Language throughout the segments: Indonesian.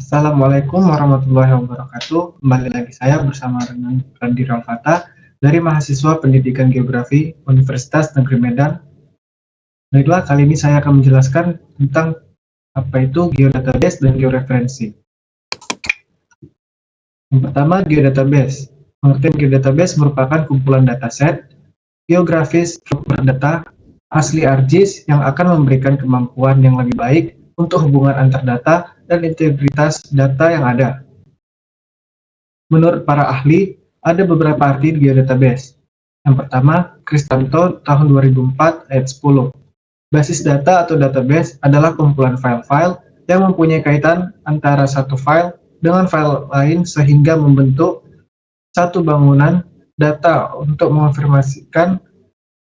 Assalamualaikum warahmatullahi wabarakatuh. Kembali lagi saya bersama dengan Randi Ralfata dari mahasiswa Pendidikan Geografi Universitas Negeri Medan. Baiklah, kali ini saya akan menjelaskan tentang apa itu geodatabase dan georeferensi. Yang pertama, geodatabase. Pengertian geodatabase merupakan kumpulan dataset geografis struktur data asli ArcGIS yang akan memberikan kemampuan yang lebih baik untuk hubungan antar data dan integritas data yang ada. Menurut para ahli, ada beberapa arti geodatabase. Yang pertama, Kristanto tahun 2004 ayat 10. Basis data atau database adalah kumpulan file-file yang mempunyai kaitan antara satu file dengan file lain sehingga membentuk satu bangunan data untuk menginformasikan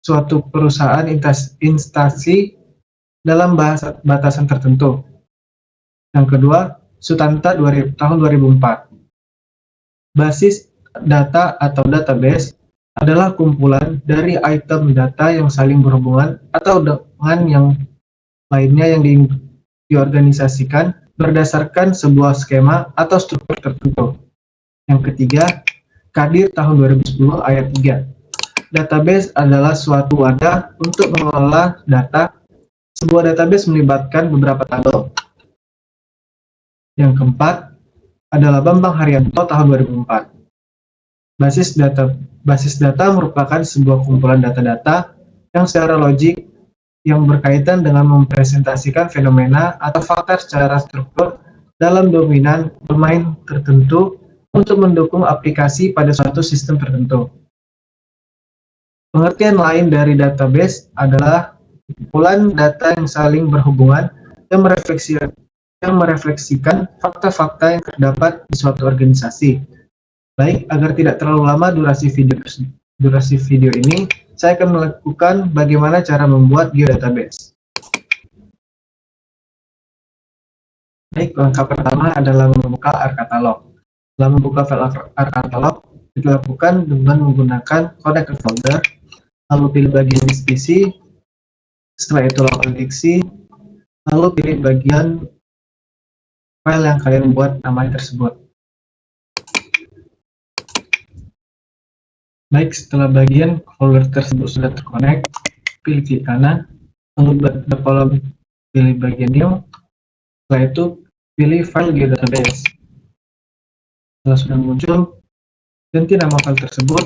suatu perusahaan instansi dalam batasan tertentu. Yang kedua, Sutanta tahun 2004. Basis data atau database adalah kumpulan dari item data yang saling berhubungan atau dengan yang lainnya yang diorganisasikan berdasarkan sebuah skema atau struktur tertentu. Yang ketiga, Kadir tahun 2010 ayat 3. Database adalah suatu wadah untuk mengelola data. Sebuah database melibatkan beberapa tabel. Yang keempat adalah Bambang Haryanto tahun 2004. Basis data merupakan sebuah kumpulan data-data yang secara logik yang berkaitan dengan mempresentasikan fenomena atau fakta secara struktur dalam domain tertentu untuk mendukung aplikasi pada suatu sistem tertentu. Pengertian lain dari database adalah kumpulan data yang saling berhubungan yang merefleksikan fakta-fakta yang terdapat di suatu organisasi. Baik, agar tidak terlalu lama durasi video ini, saya akan melakukan bagaimana cara membuat geodatabase. Baik, langkah pertama adalah membuka ArcCatalog. Setelah membuka file ArcCatalog, dilakukan dengan menggunakan connect ke folder, lalu pilih bagian spesies, setelah itu local diksi, lalu pilih bagian file yang kalian buat namanya tersebut. Baik, setelah bagian folder tersebut sudah terkonek, pilih klik kanan, lalu pada kolom pilih bagian new, setelah itu pilih file geodatabase. Setelah sudah muncul, ganti nama file tersebut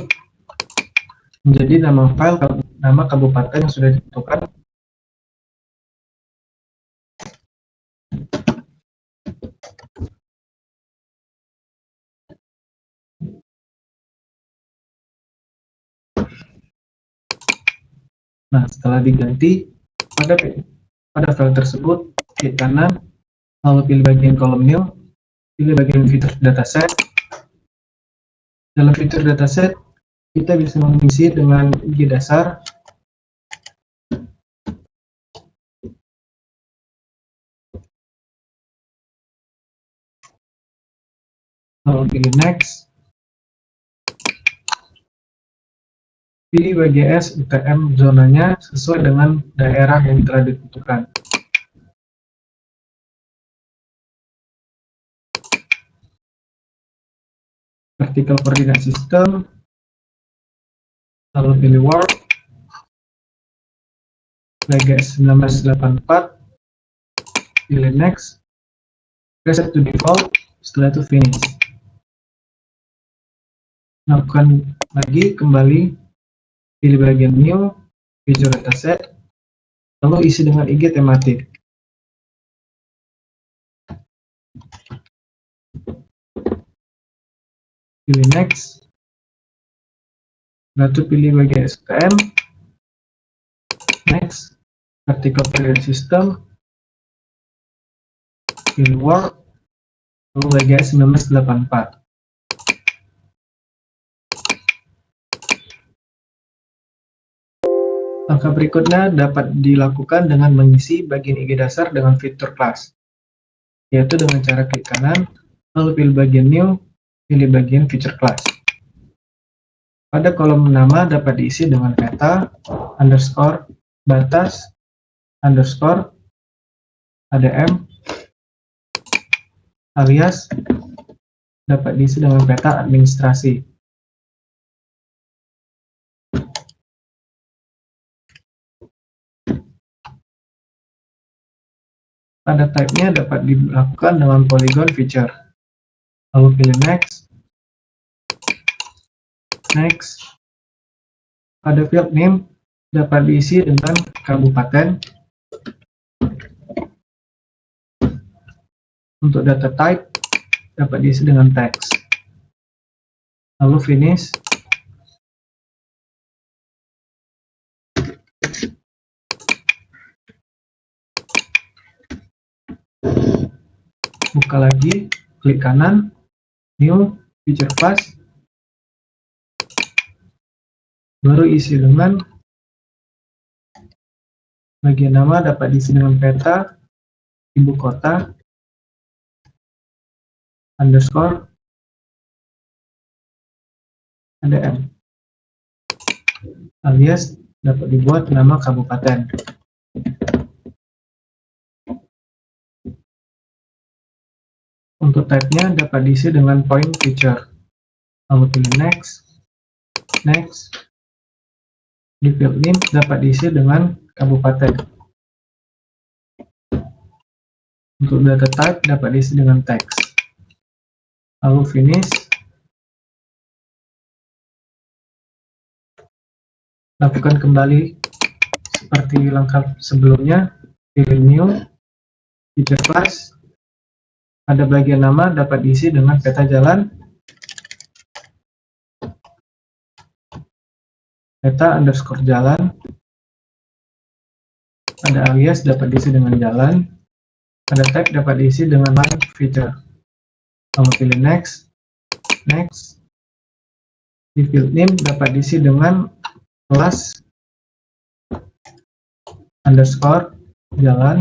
menjadi nama kabupaten yang sudah ditentukan. Nah, setelah diganti pada file tersebut, klik kanan, lalu pilih bagian kolom new, pilih bagian fitur dataset. Dalam fitur dataset, kita bisa mengisi dengan IG dasar, lalu pilih next, pilih WGS UTM zonanya sesuai dengan daerah yang telah ditentukan. Vertical Coordinate System, lalu pilih World, WGS 1984, pilih Next, Reset to Default, setelah itu Finish. Lakukan lagi, kembali, pilih bagian New, Visual Dataset, lalu isi dengan IG tematik. Pilih Next, lalu pilih WGS UTM, Next, Vertical Coordinate System, pilih World, lalu WGS 1984. Langkah berikutnya dapat dilakukan dengan mengisi bagian IG dasar dengan fitur kelas, yaitu dengan cara klik kanan, lalu pilih bagian New, pilih bagian Feature Class. Pada kolom nama dapat diisi dengan kata, underscore, batas, underscore, ADM, alias dapat diisi dengan peta administrasi. Pada type-nya dapat dilakukan dengan polygon feature. Lalu pilih next. Next. Pada field name dapat diisi dengan kabupaten. Untuk data type dapat diisi dengan teks. Lalu finish. Buka lagi, klik kanan, new, feature class, baru isi dengan bagian nama dapat diisi dengan peta, ibu kota, underscore, ada M, alias dapat dibuat nama kabupaten. Untuk type-nya dapat diisi dengan point feature. Lalu pilih next, next. Di field name dapat diisi dengan kabupaten. Untuk data type dapat diisi dengan teks. Lalu finish. Lakukan kembali seperti langkah sebelumnya. Pilih new, feature class. Pada bagian nama dapat diisi dengan peta jalan, peta underscore jalan. Ada alias dapat diisi dengan jalan. Ada tag dapat diisi dengan line feature. Lalu pilih next, next. Di field name dapat diisi dengan kelas underscore jalan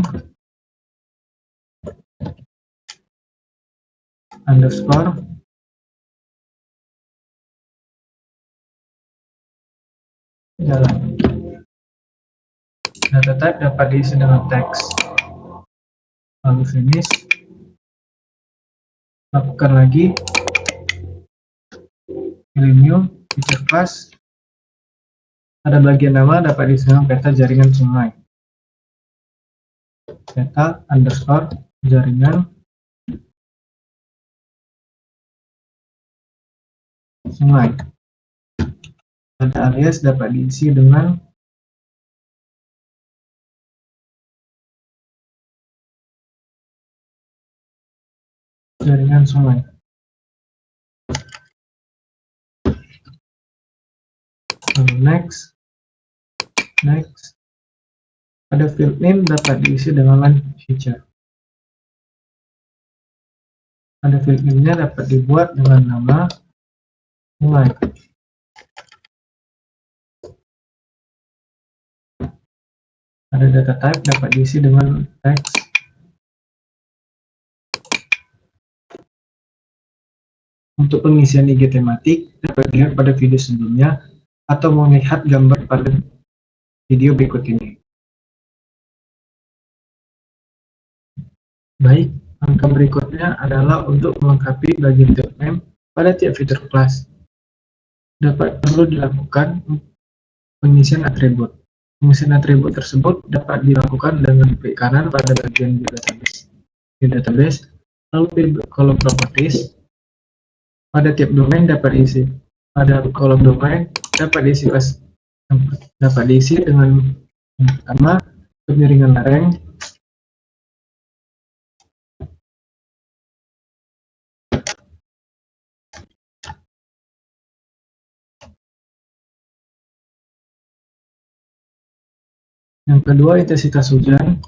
underscore jalan. Data type dapat diisi dengan teks. Lalu finish. Lakukan lagi. Pilih new, feature class. Pada bagian nama dapat diisi dengan peta jaringan sungai. Peta underscore jaringan sungai. Ada alias dapat diisi dengan jaringan sungai. Lalu next, next. Pada field name dapat diisi dengan line feature. Pada field name-nya dapat dibuat dengan nama sungai. Pada data type dapat diisi dengan teks. Untuk pengisian IG tematik dapat dilihat pada video sebelumnya atau melihat gambar pada video berikut ini. Baik, langkah berikutnya adalah untuk melengkapi bagian field name pada tiap fitur kelas. Perlu dilakukan pengisian atribut. Pengisian atribut tersebut dapat dilakukan dengan klik kanan pada bagian di database, lalu pilih kolom properties. Pada tiap domain dapat diisi. Pada kolom domain dapat diisi dengan yang pertama penyaringan lereng, yang kedua intensitas hujan,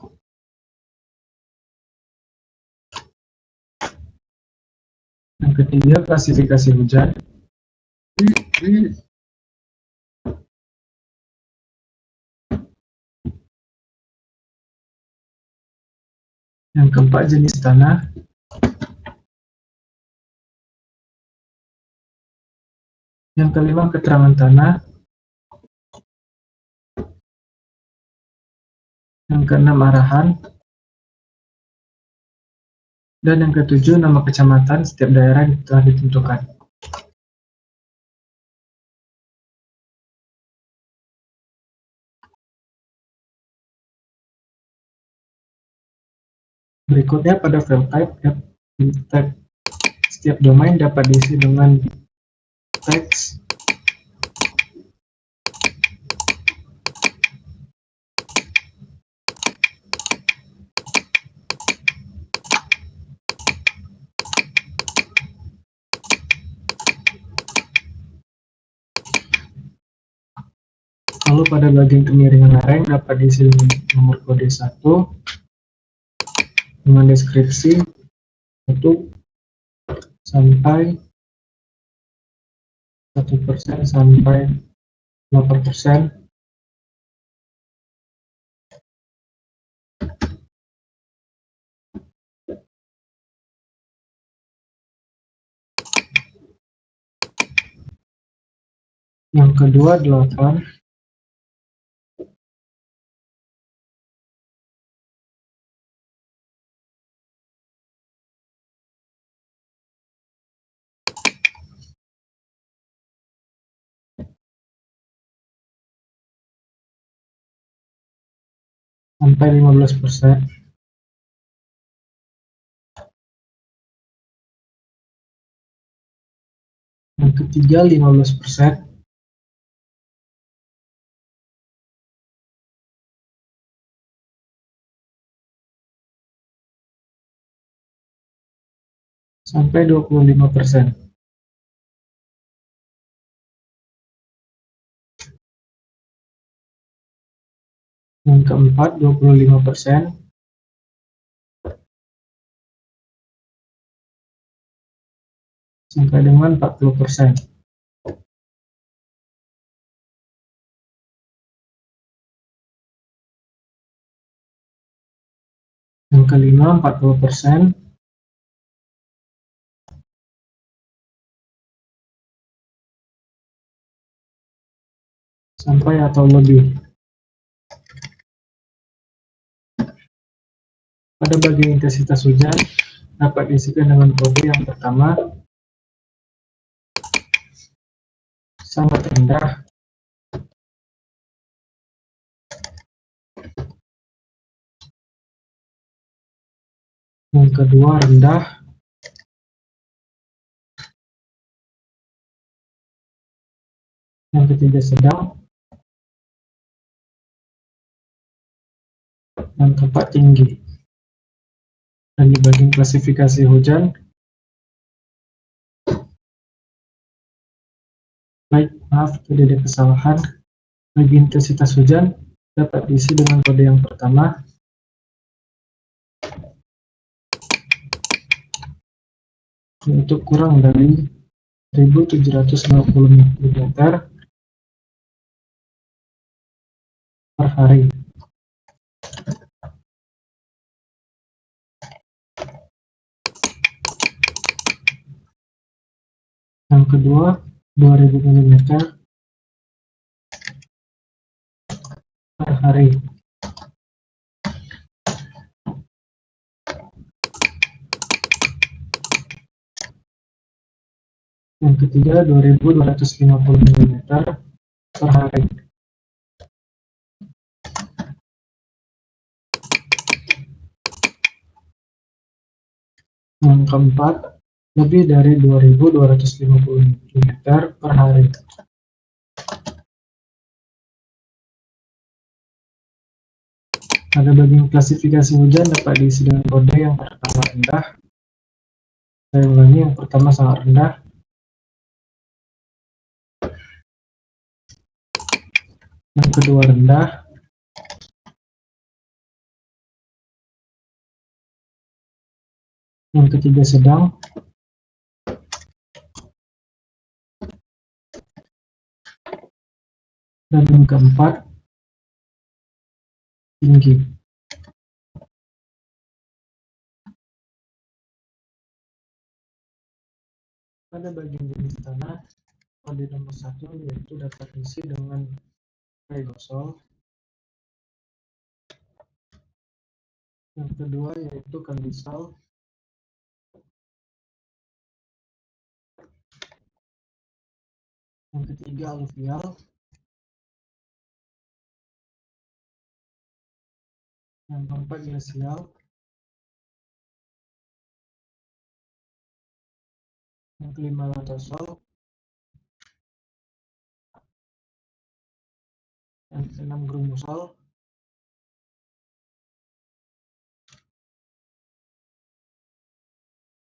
yang ketiga klasifikasi hujan, yang keempat jenis tanah, yang kelima keterangan tanah, yang keenam arahan, Dan yang ketujuh, nama kecamatan setiap daerah telah ditentukan. Berikutnya pada file type, setiap domain dapat diisi dengan teks, lalu pada bagian kemiringan lereng dapat diisi dengan nomor kode 1 dengan deskripsi 1 sampai 1% sampai 8%. Yang kedua 8 sampai 15%. Yang ketiga 15% sampai 25%. Yang keempat 25% sampai dengan 40%. Yang kelima 40% sampai atau lebih. Pada bagian intensitas hujan dapat diisikan dengan kode yang pertama sangat rendah, yang kedua rendah, yang ketiga sedang, yang keempat tinggi. Dan di bagian klasifikasi hujan, tadi ada kesalahan. Bagi intensitas hujan dapat diisi dengan kode yang pertama untuk kurang dari 1750 mm per hari. Yang kedua 2000 mm per hari. Yang ketiga 2250 mm per hari. Yang keempat lebih dari 2250 mm per hari. Pada bagian klasifikasi hujan dapat diisi dengan kode yang pertama rendah. Saya ulangi, yang pertama sangat rendah, yang kedua rendah, yang ketiga sedang, dan yang keempat tinggi. Pada bagian jenis tanah, kode nomor 1 yaitu dapat diisi dengan aerosol. Yang kedua yaitu kondisol. Yang ketiga aluvial. Yang keempat glasial. Yang kelima latosol. Yang keenam grumusol.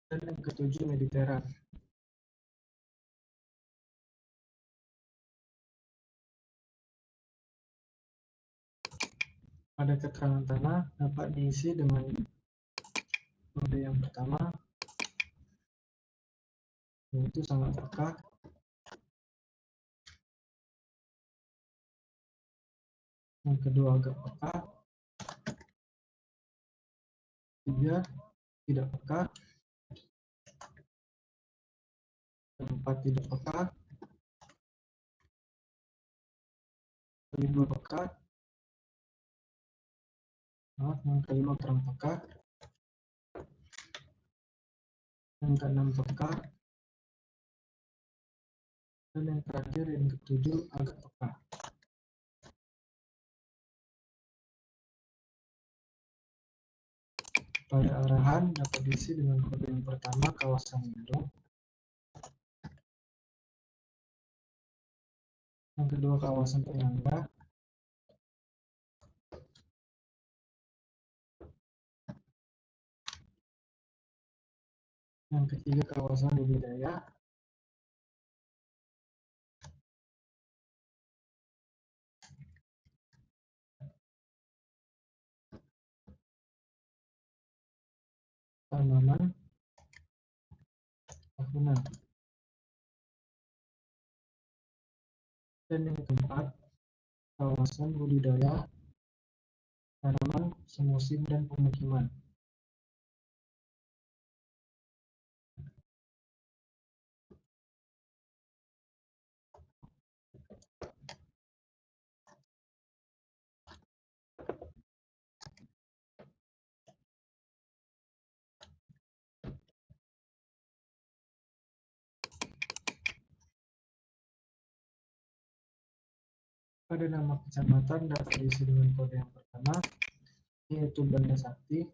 Dan yang ketujuh mediteran. Pada keterangan tanah dapat diisi dengan kode yang pertama, yaitu sangat peka. Yang kedua agak peka. Tiga tidak peka. Keempat tidak peka. Kelima peka. Yang kelima kurang peka. Yang keenam peka. Dan yang terakhir yang ketujuh agak peka. Pada arahan dapat diisi dengan kode yang pertama kawasan lindung. Yang kedua kawasan penyangga. Yang ketiga kawasan budidaya. Tanaman tahunan. Dan yang keempat kawasan budidaya tanaman semusim dan pemukiman. Pada nama kecamatan dapat diisi dengan kode yang pertama, yaitu Banda Sakti.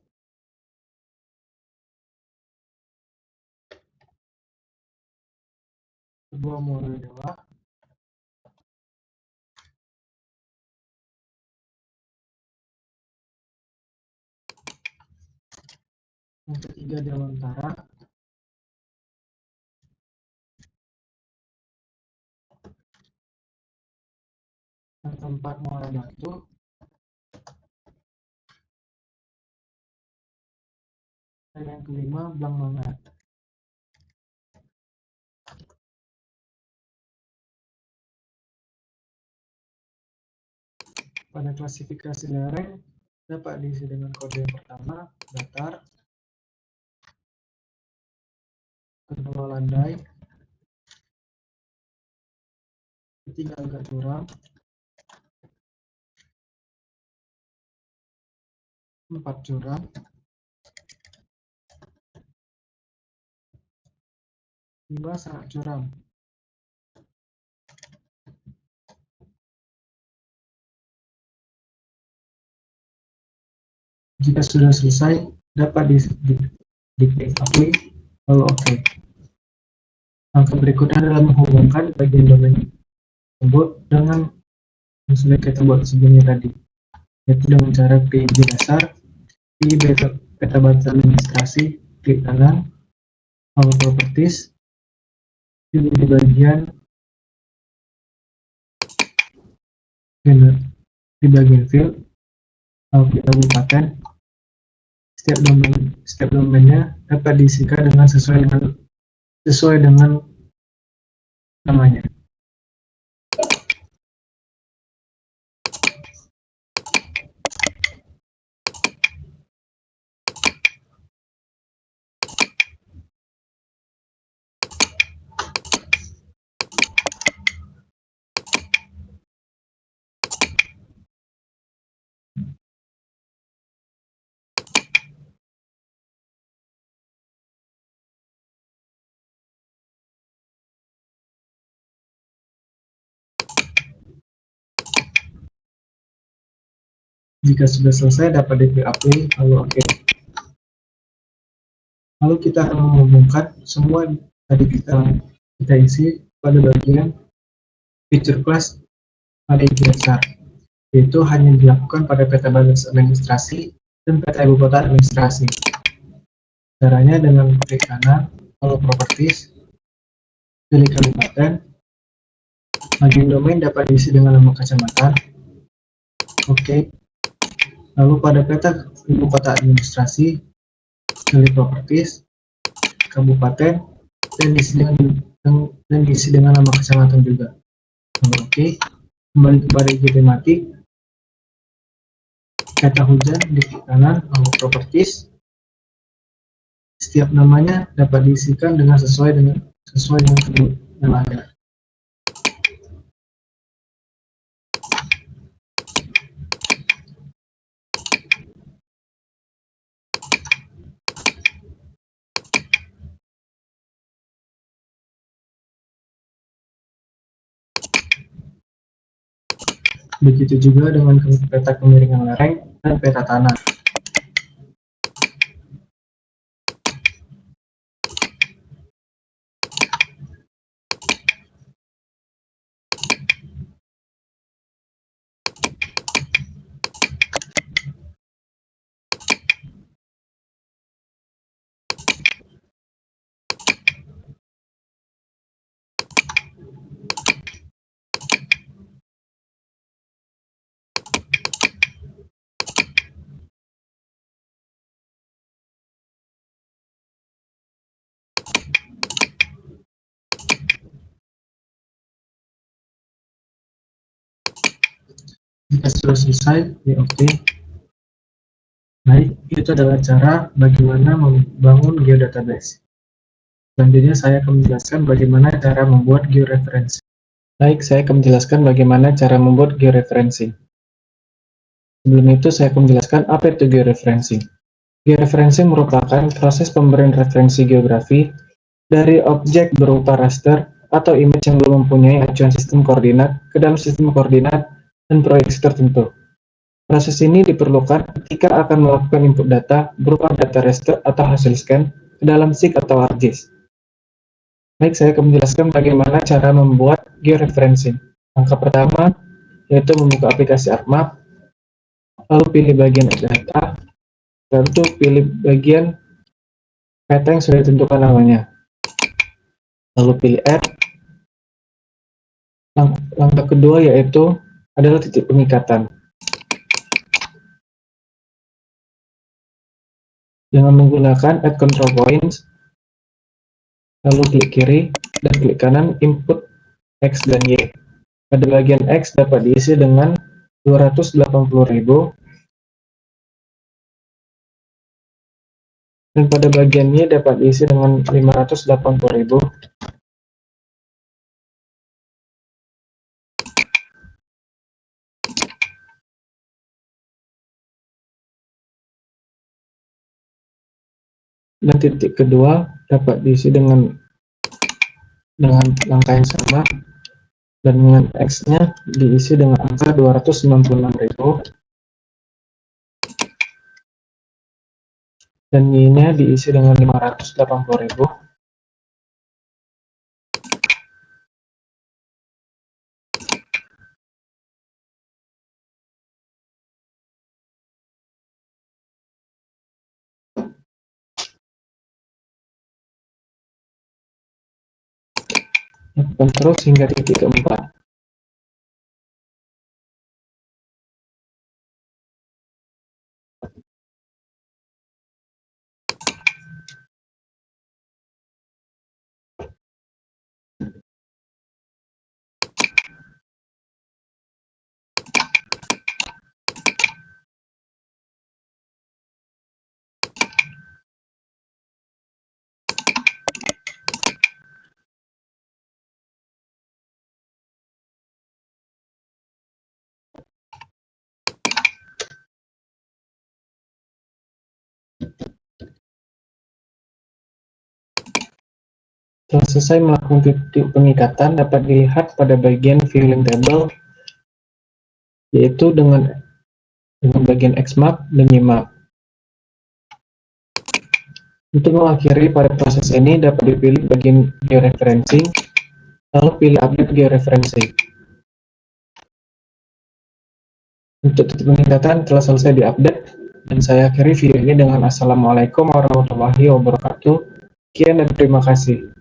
Kedua Muara Dewa. Yang ketiga Dewantara. Yang keempat Muara Batu. Dan yang kelima Blang Mangat. Pada klasifikasi lereng dapat diisi dengan kode yang pertama datar, kedua landai, ketiga agak curam, empat curam, lima sangat curam. Jika sudah selesai, dapat diklik apply, lalu OK. Langkah berikutnya adalah menghubungkan bagian domain tersebut dengan yang sudah kita buat sebelumnya tadi, yaitu dengan cara klik di dasar, pilih peta batas administrasi, klik kanan, lalu properties, pilih di bagian field, lalu klik kabupaten. Setiap domainnya dapat diisikan dengan sesuai dengan namanya. Jika sudah selesai dapat diklik apply lalu oke. Lalu kita akan menghubungkan semua tadi kita isi pada bagian feature class pada dasar, yaitu hanya dilakukan pada peta basis administrasi dan peta ibu kota administrasi. Caranya dengan klik kanan, lalu properties, pilih kabupaten, bagian domain dapat diisi dengan nama kecamatan, oke. Lalu pada peta ibu kota administrasi, pilih properties, kabupaten, dan diisi dengan nama kecamatan juga. Lalu oke. Kembali kepada IG tematik, peta hujan di klik kanan, lalu properties. Setiap namanya dapat diisikan dengan sesuai dengan yang ada. Begitu juga dengan peta kemiringan lereng dan peta tanah. Jika sudah selesai, ya oke. Baik, itu adalah cara bagaimana membangun geodatabase. Selanjutnya saya akan menjelaskan bagaimana cara membuat georeferensi. Baik, saya akan menjelaskan bagaimana cara membuat georeferensi. Sebelum itu saya akan menjelaskan apa itu georeferensi. Georeferensi merupakan proses pemberian referensi geografi dari objek berupa raster atau image yang belum mempunyai acuan sistem koordinat ke dalam sistem koordinat dan proyeksi tertentu. Proses ini diperlukan ketika akan melakukan input data berupa data raster atau hasil scan ke dalam SIG atau ArcGIS. Baik, saya akan menjelaskan bagaimana cara membuat georeferensi. Langkah pertama yaitu membuka aplikasi ArcMap, lalu pilih bagian data, lalu pilih bagian peta yang sudah ditentukan namanya, lalu pilih Add. Langkah kedua yaitu adalah titik pengikatan. Dengan menggunakan Add Control Points, lalu klik kiri dan klik kanan input X dan Y. Pada bagian X dapat diisi dengan 280.000 dan pada bagian Y dapat diisi dengan 580.000. Dan titik kedua dapat diisi dengan langkah yang sama, dan dengan X-nya diisi dengan angka 296.000 dan Y-nya diisi dengan 580.000. Lakukan terus hingga titik keempat. Setelah selesai melakukan titik pengikatan, dapat dilihat pada bagian filling table, yaitu dengan bagian Xmap dan Nyimak. Untuk mengakhiri pada proses ini dapat dipilih bagian georeferencing, lalu pilih update georeferencing. Untuk titik peningkatan telah selesai diupdate, dan saya akhiri video ini dengan Assalamualaikum warahmatullahi wabarakatuh. Sekian dan terima kasih.